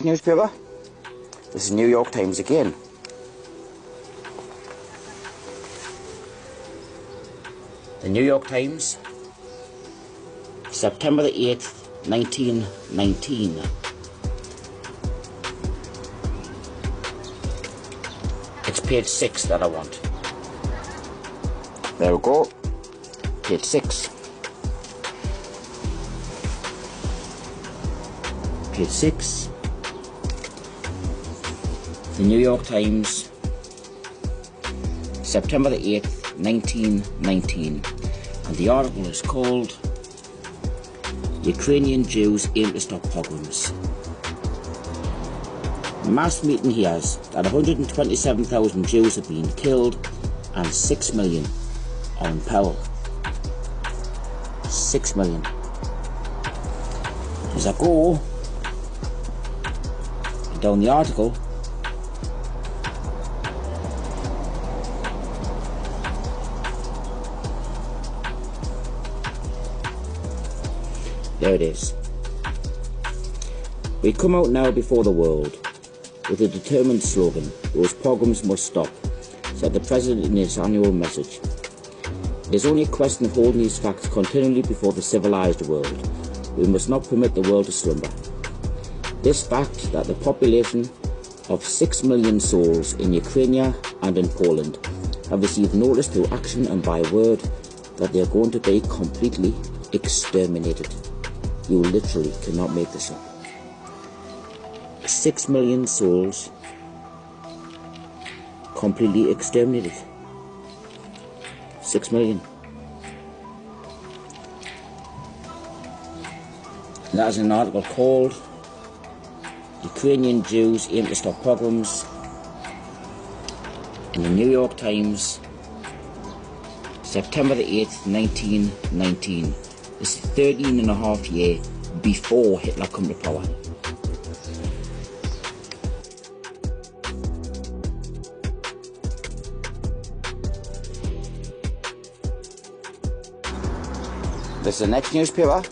next newspaper. This is New York Times again. The New York Times, September the 8th, 1919. It's page 6 that I want. There we go. Page 6. Page 6. The New York Times, September the 8th, 1919. And the article is called Ukrainian Jews Aim to Stop Pogroms. Mass meeting hears that 127,000 Jews have been killed and 6 million are in peril. 6 million. As I go down the article, there it is. We come out now before the world with a determined slogan, "Those pogroms must stop," said the President in his annual message. It is only a question of holding these facts continually before the civilized world. We must not permit the world to slumber. This fact that the population of 6 million souls in Ukraine and in Poland have received notice through action and by word that they are going to be completely exterminated. You literally cannot make this up. 6 million souls completely exterminated. 6 million. And that is an article called Ukrainian Jews Aim to Stop Pogroms in the New York Times, September the 8th, 1919. This is 13 and a half years before Hitler come to power. This is the next newspaper.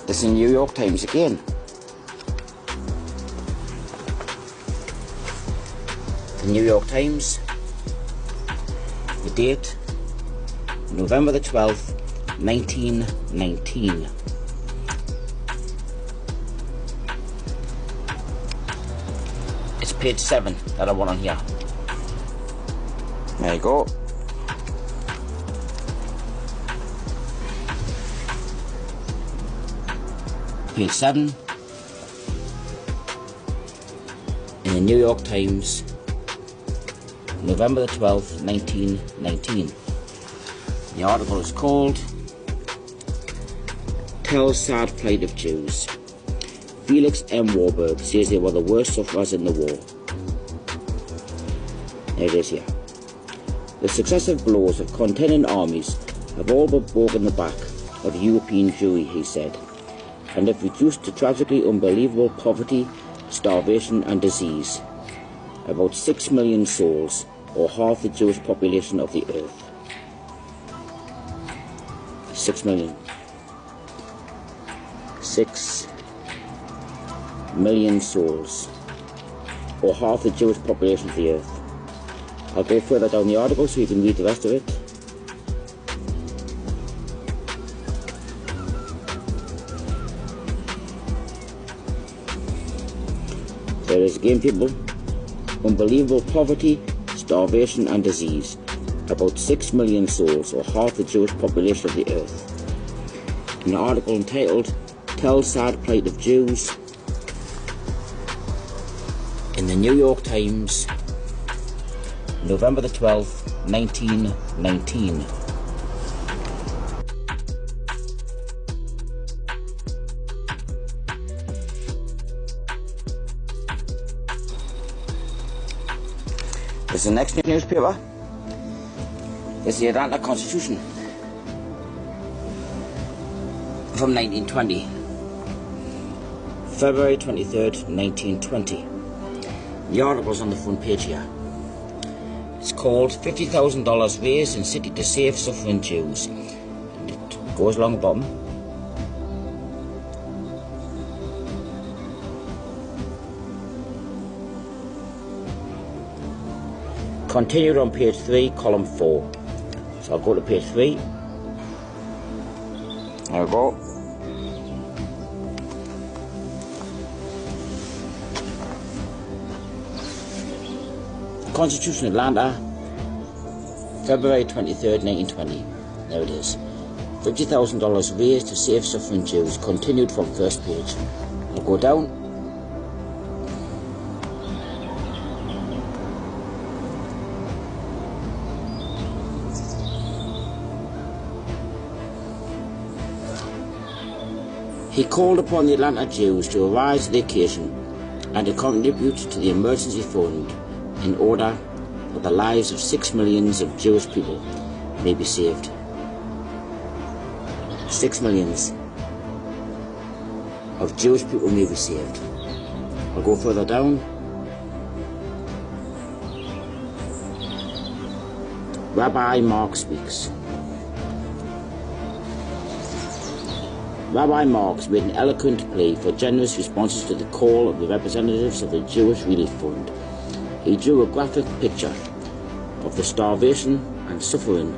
This is the New York Times again. The New York Times, the date, November the 12th, 1919. It's page 7 that I want on here. There you go. Page 7 in the New York Times, November the 12th, 1919. The article is called Tells Sad Plight of Jews. Felix M. Warburg says they were the worst sufferers in the war. There it is here. The successive blows of contending armies have all but broken the back of the European Jewry, he said, and have reduced to tragically unbelievable poverty, starvation and disease about 6 million souls, or half the Jewish population of the earth. 6 million. 6 million souls, or half the Jewish population of the earth. I'll go further down the article so you can read the rest of it. There is again, people. Unbelievable poverty, starvation and disease. About 6 million souls, or half the Jewish population of the earth. An article entitled Tells Sad Plight of Jews in the New York Times, November the 12th, 1919. This is the next newspaper. This is the Atlanta Constitution from 1920. February 23rd, 1920. The article's on the front page here. It's called $50,000 raised in city to save suffering Jews. And it goes along the bottom. Continued on page 3, column 4. So I'll go to page 3. There we go. Constitution, Atlanta, February 23rd, 1920. There it is. $50,000 raised to save suffering Jews. Continued from first page. I'll go down. He called upon the Atlanta Jews to arise to the occasion and to contribute to the emergency fund in order that the lives of 6 million of Jewish people may be saved. 6 million of Jewish people may be saved. I'll go further down. Rabbi Mark speaks. Rabbi Marks made an eloquent plea for generous responses to the call of the representatives of the Jewish Relief Fund. He drew a graphic picture of the starvation and suffering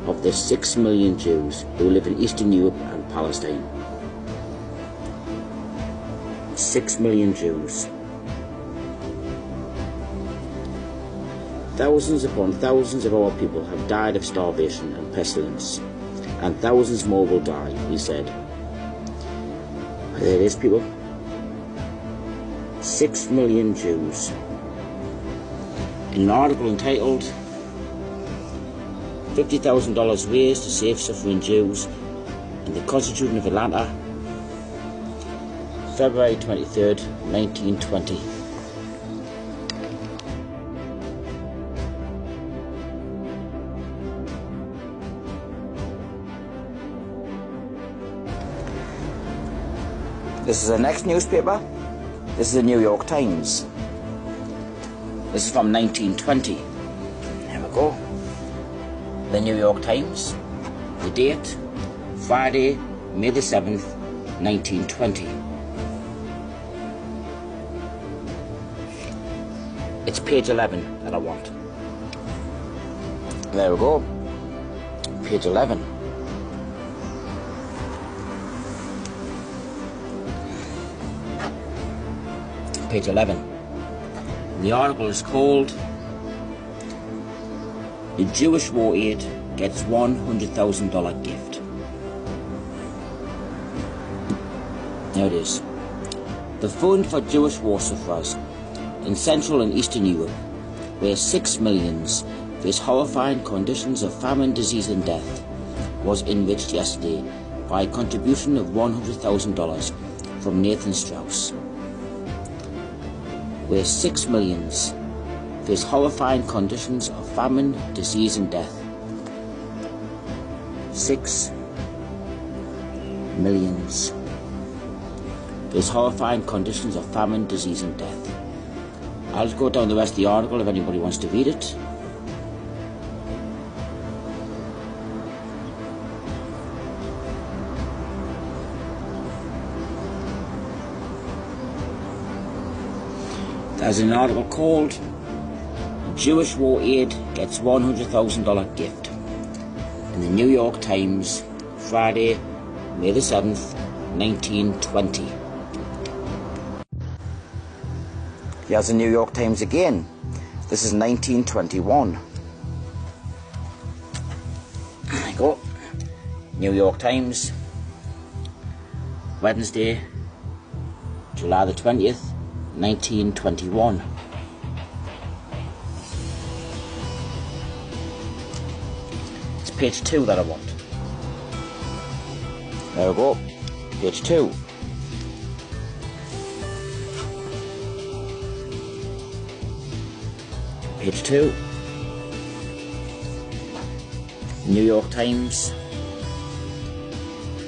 of the 6 million Jews who live in Eastern Europe and Palestine. 6 million Jews. Thousands upon thousands of our people have died of starvation and pestilence, and thousands more will die, he said. There it is, people. 6 million Jews. In an article entitled $50,000 raised to save suffering Jews in the Constitution of Atlanta, February 23rd, 1920. This is the next newspaper. This is the New York Times. This is from 1920. There we go. The New York Times. The date, Friday, May the 7th, 1920. It's page 11 that I want. There we go. Page 11. Page 11. The article is called "The Jewish War Aid Gets $100,000 Gift." There it is. The Fund for Jewish War Sufferers in Central and Eastern Europe, where 6 million face horrifying conditions of famine, disease and death, was enriched yesterday by a contribution of $100,000 from Nathan Strauss. Where 6 million face horrifying conditions of famine, disease and death. 6 million face horrifying conditions of famine, disease and death. I'll just go down the rest of the article if anybody wants to read it. There's an article called "Jewish War Aid Gets $100,000 Gift" in the New York Times, Friday, May the 7th, 1920. Here's the New York Times again. This is 1921. There you go. New York Times, Wednesday, July the 20th, 1921. It's page 2 that I want. There we go. Page 2. Page 2. New York Times,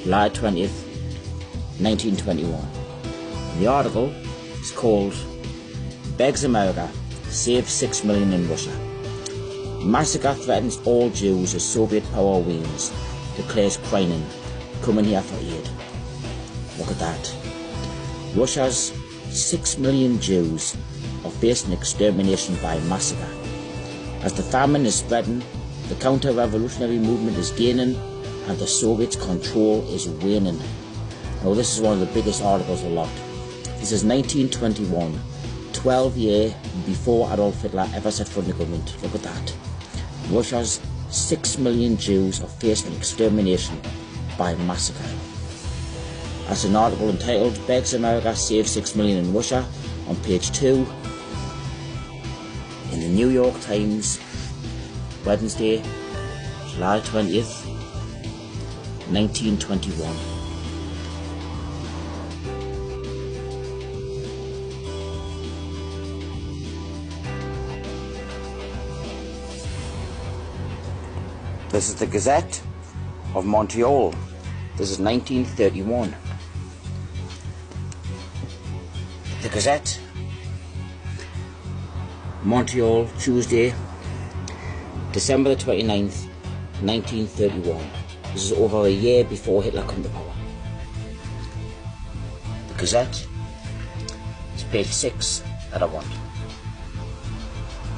July 20th, 1921. The article is called "Begs America Save 6 Million in Russia. Massacre threatens all Jews as Soviet power wanes, declares Kreinin, coming here for aid." Look at that. Russia's 6 million Jews are facing extermination by massacre As the famine is spreading, the counter-revolutionary movement is gaining, and the Soviets' control is waning. Now this is one of the biggest articles of the lot. This is 1921, 12 years before Adolf Hitler ever set foot in the government. Look at that. Russia's 6 million Jews are facing extermination by massacre. That's an article entitled "Begs America Save 6 Million in Russia" on page 2 in the New York Times, Wednesday, July 20th, 1921. This is the Gazette of Montreal. This is 1931. The Gazette, Montreal, Tuesday, December the 29th, 1931. This is over a year before Hitler came to power. The Gazette, it's page 6 that I want.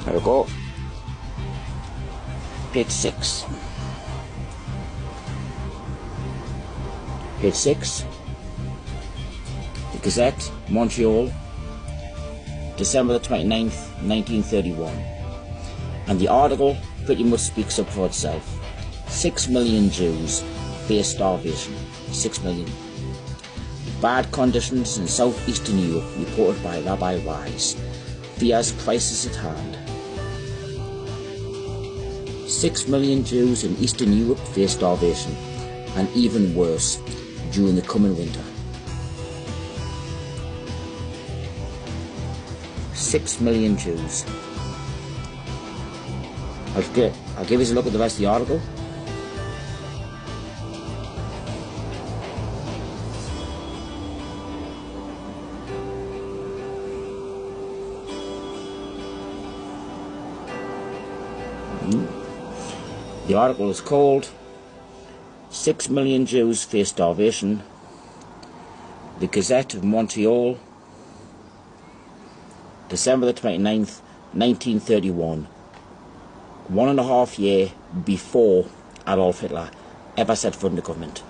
There we go. Page 6. Page 6. The Gazette, Montreal, December the 29th, 1931. And the article pretty much speaks up for itself. 6 million Jews face starvation. 6 million. Bad conditions in southeastern Europe reported by Rabbi Wise. Fears crisis at hand. 6 million Jews in Eastern Europe face starvation, and even worse during the coming winter. 6 million Jews. I'll give you a look at the rest of the article. The article is called 6 million Jews face starvation. The Gazette of Montreal, December the 29th, 1931. 1.5 years before Adolf Hitler ever set foot in the government.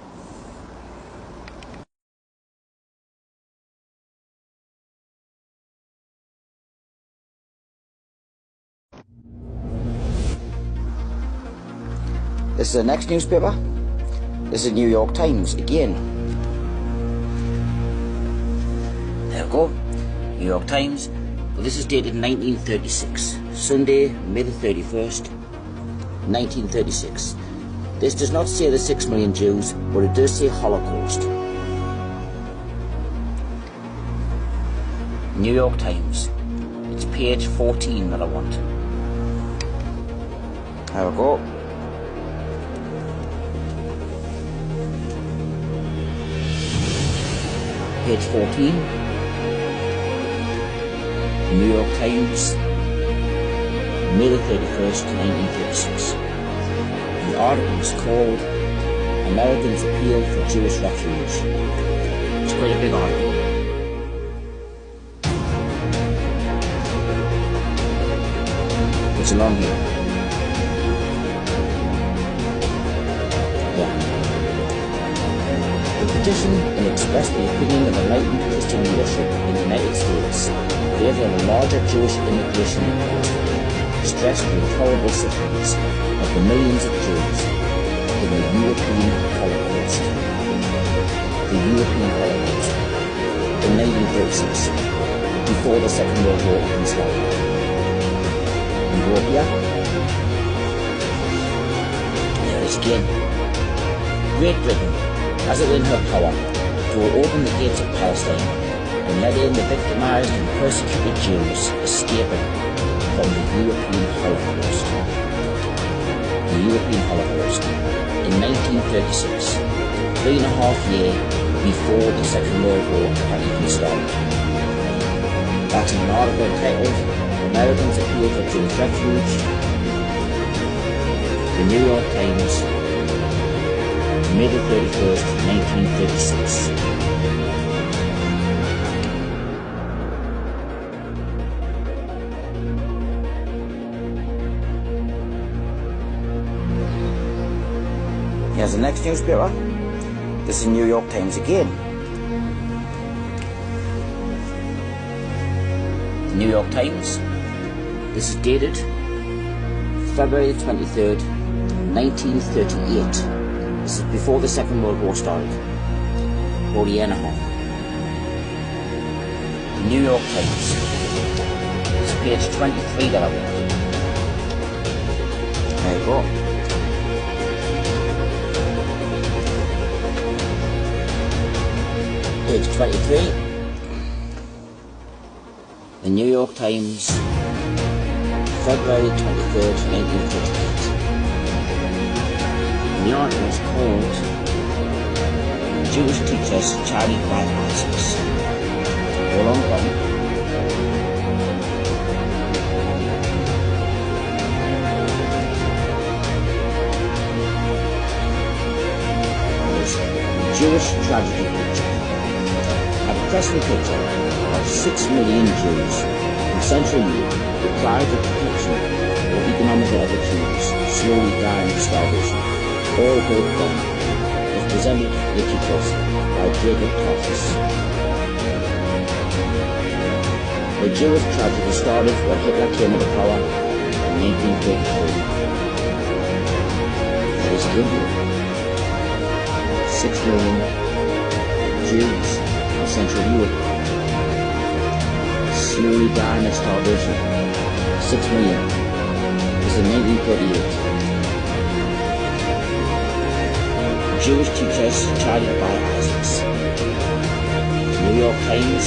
This is the next newspaper. This is New York Times again. There we go. New York Times. Well, this is dated 1936. Sunday, May the 31st, 1936. This does not say the 6 million Jews, but it does say Holocaust. New York Times. It's page 14 that I want. There we go. Page 14, New York Times, May the 31st, 1936. The article is called "Americans Appeal for Jewish Refuge." It's quite a big article. It's along here. Yeah. The petition expressed the opinion of enlightened Christian leadership in the United States in favor of a larger Jewish immigration report, stressed the intolerable sufferings of the millions of Jews in the European Holocaust. The European Holocaust in 1936, before the Second World War even started. And go here. There it is again. Great Britain, as it in her power, to open the gates of Palestine and let in the victimized and persecuted Jews escaping from the European Holocaust. The European Holocaust in 1936, 3.5 years before the Second World War had even started. That's an article entitled "Americans Appeal for Jewish Refuge." The New York Times, May the 31st, 1936. Here's the next newspaper. This is New York Times again. The New York Times. This is dated February 23rd, 1938. This is before the Second World War started. About a year and a half. The New York Times. It's page 23 that I want. There you go. Page 23. The New York Times, February 23rd, 1938. The article is called Jewish Teachers Charged by ISIS. Hold on, buddy. Jewish tragedy picture. A depressing picture of 6 million Jews in Central Europe deprived of protection or economic opportunities, slowly dying of starvation. All hope gone, was presented to the teachers by Jacob Tarfus. The Jewish tragedy started when Hitler came into power in 1933. That is Hebrew. 6 million Jews in Central Europe slowly dying of starvation. 6 million. This is in 1938. Jewish teachers charged by ISIS. New York Times,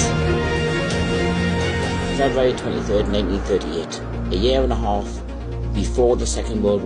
February 23rd, 1938. A year and a half before the Second World War.